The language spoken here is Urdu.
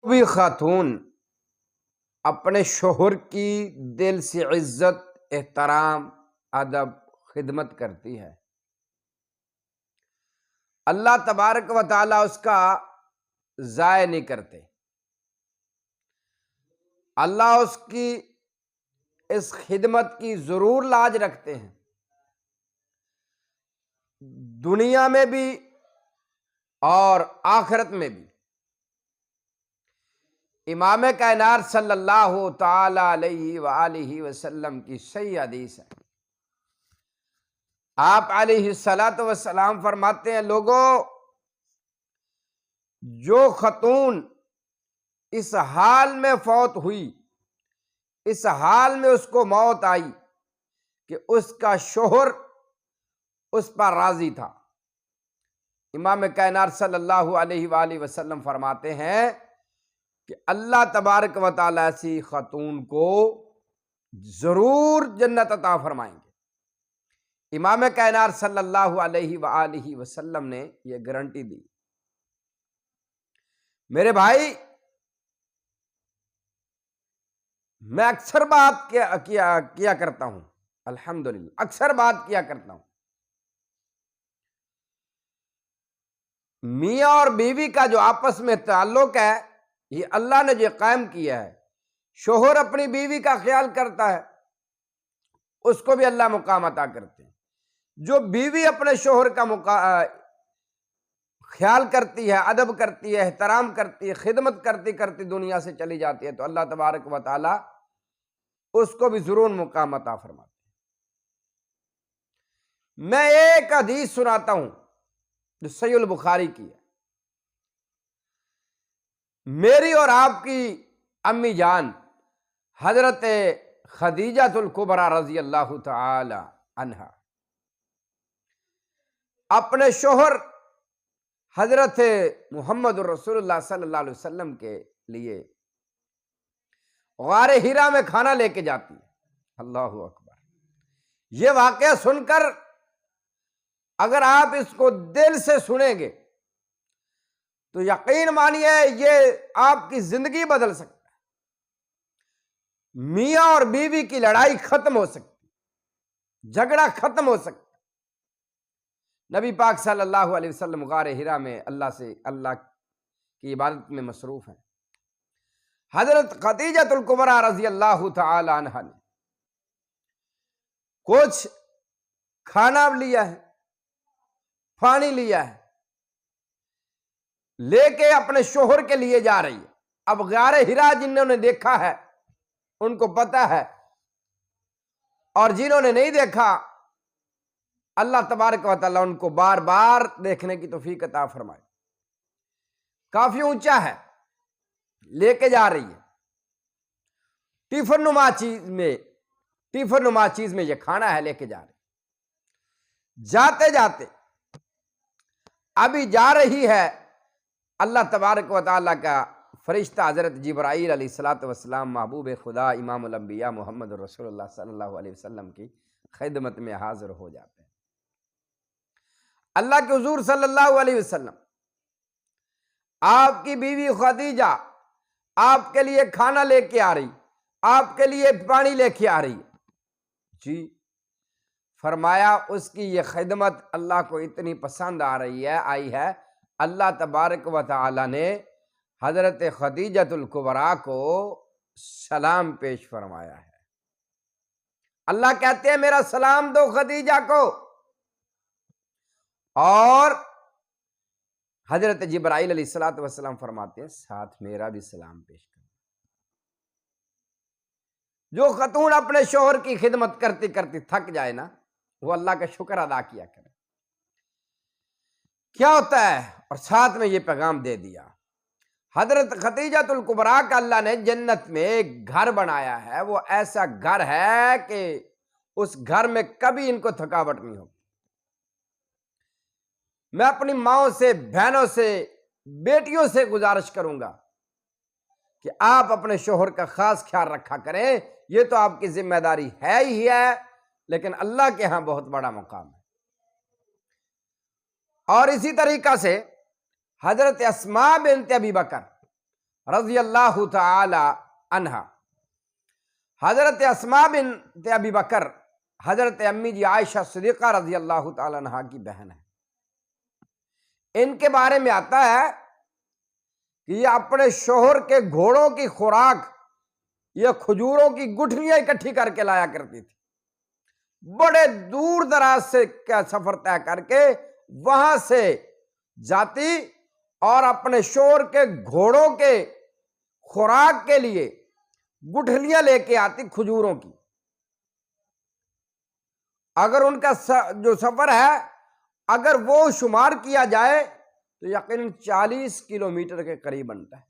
بھی خاتون اپنے شوہر کی دل سے عزت، احترام، ادب، خدمت کرتی ہے، اللہ تبارک و تعالی اس کا ضائع نہیں کرتے۔ اللہ اس کی اس خدمت کی ضرور لاج رکھتے ہیں، دنیا میں بھی اور آخرت میں بھی۔ امام کائنات صلی اللہ تعالی علیہ وآلہ وسلم کی صحیح حدیث ہے، آپ علیہ الصلاۃ والسلام فرماتے ہیں، لوگوں، جو خاتون اس حال میں فوت ہوئی، اس حال میں اس کو موت آئی کہ اس کا شوہر اس پر راضی تھا، امام کائنات صلی اللہ علیہ وآلہ وسلم فرماتے ہیں کہ اللہ تبارک و تعالی ایسی خاتون کو ضرور جنت عطا فرمائیں گے۔ امام کائنات صلی اللہ علیہ وآلہ وسلم نے یہ گارنٹی دی۔ میرے بھائی، میں اکثر بات کیا کرتا ہوں، الحمدللہ اکثر بات کیا کرتا ہوں، میاں اور بیوی کا جو آپس میں تعلق ہے، یہ اللہ نے جو قائم کیا ہے۔ شوہر اپنی بیوی کا خیال کرتا ہے، اس کو بھی اللہ مقام عطا کرتے ہیں۔ جو بیوی اپنے شوہر کا خیال کرتی ہے، ادب کرتی ہے، احترام کرتی ہے، خدمت کرتی کرتی دنیا سے چلی جاتی ہے، تو اللہ تبارک و تعالی اس کو بھی ضرور مقام عطا فرماتے ہیں۔ میں ایک حدیث سناتا ہوں جو صحیح البخاری کی ہے۔ میری اور آپ کی امی جان حضرت خدیجہ الکبریٰ رضی اللہ تعالی عنہا اپنے شوہر حضرت محمد رسول اللہ صلی اللہ علیہ وسلم کے لیے غار حرا میں کھانا لے کے جاتی ہے۔ اللہ اکبر! یہ واقعہ سن کر اگر آپ اس کو دل سے سنیں گے تو یقین مانیے یہ آپ کی زندگی بدل سکتا ہے، میاں اور بیوی کی لڑائی ختم ہو سکتی، جھگڑا ختم ہو سکتا۔ نبی پاک صلی اللہ علیہ وسلم غار حرا میں اللہ کی عبادت میں مصروف ہیں۔ حضرت خدیجہ الکبریٰ رضی اللہ تعالی عنہا نے کچھ کھانا لیا ہے، پانی لیا ہے، لے کے اپنے شوہر کے لیے جا رہی ہے۔ اب غار حرا جنہوں نے دیکھا ہے ان کو پتا ہے، اور جنہوں نے نہیں دیکھا اللہ تبارک و تعالیٰ ان کو بار بار دیکھنے کی توفیق عطا فرمائے۔ کافی اونچا ہے، لے کے جا رہی ہے، ٹیفن نما چیز میں یہ کھانا ہے، لے کے جا رہی ہے۔ جاتے جاتے ابھی جا رہی ہے، اللہ تبارک و تعالیٰ کا فرشتہ حضرت جبرائیل علیہ الصلاۃ والسلام محبوب خدا امام الانبیاء محمد رسول اللہ صلی اللہ علیہ وسلم کی خدمت میں حاضر ہو جاتے ہیں۔ اللہ کے حضور صلی اللہ علیہ وسلم، آپ کی بیوی خدیجہ آپ کے لیے کھانا لے کے آ رہی، آپ کے لیے پانی لے کے آ رہی جی۔ فرمایا اس کی یہ خدمت اللہ کو اتنی پسند آئی ہے، اللہ تبارک و تعالی نے حضرت خدیجہ الکبریٰ کو سلام پیش فرمایا ہے۔ اللہ کہتے ہیں میرا سلام دو خدیجہ کو، اور حضرت جبرائیل علیہ الصلوۃ والسلام فرماتے ہیں ساتھ میرا بھی سلام پیش کرنا۔ جو خاتون اپنے شوہر کی خدمت کرتی کرتی تھک جائے نا، وہ اللہ کا شکر ادا کیا کرے۔ کیا ہوتا ہے؟ اور ساتھ میں یہ پیغام دے دیا، حضرت خدیجہ الکبریٰ کا اللہ نے جنت میں ایک گھر بنایا ہے، وہ ایسا گھر ہے کہ اس گھر میں کبھی ان کو تھکاوٹ نہیں ہوگی۔ میں اپنی ماؤں سے، بہنوں سے، بیٹیوں سے گزارش کروں گا کہ آپ اپنے شوہر کا خاص خیال رکھا کریں۔ یہ تو آپ کی ذمہ داری ہے ہی ہے، لیکن اللہ کے ہاں بہت بڑا مقام ہے۔ اور اسی طریقہ سے حضرت اسماء بنت ابی بکر رضی اللہ تعالی عنہا، حضرت اسماء بنت ابی بکر حضرت امی جی عائشہ صدیقہ رضی اللہ تعالی عنہا کی بہن ہے، ان کے بارے میں آتا ہے کہ یہ اپنے شوہر کے گھوڑوں کی خوراک یہ کھجوروں کی گٹھلیاں اکٹھی کر کے لایا کرتی تھی، بڑے دور دراز سے کا سفر طے کر کے وہاں سے جاتی اور اپنے شوہر کے گھوڑوں کے خوراک کے لیے گٹھلیاں لے کے آتی کھجوروں کی۔ اگر ان کا جو سفر ہے اگر وہ شمار کیا جائے تو یقیناً 40 کلومیٹر کے قریب بنتا ہے۔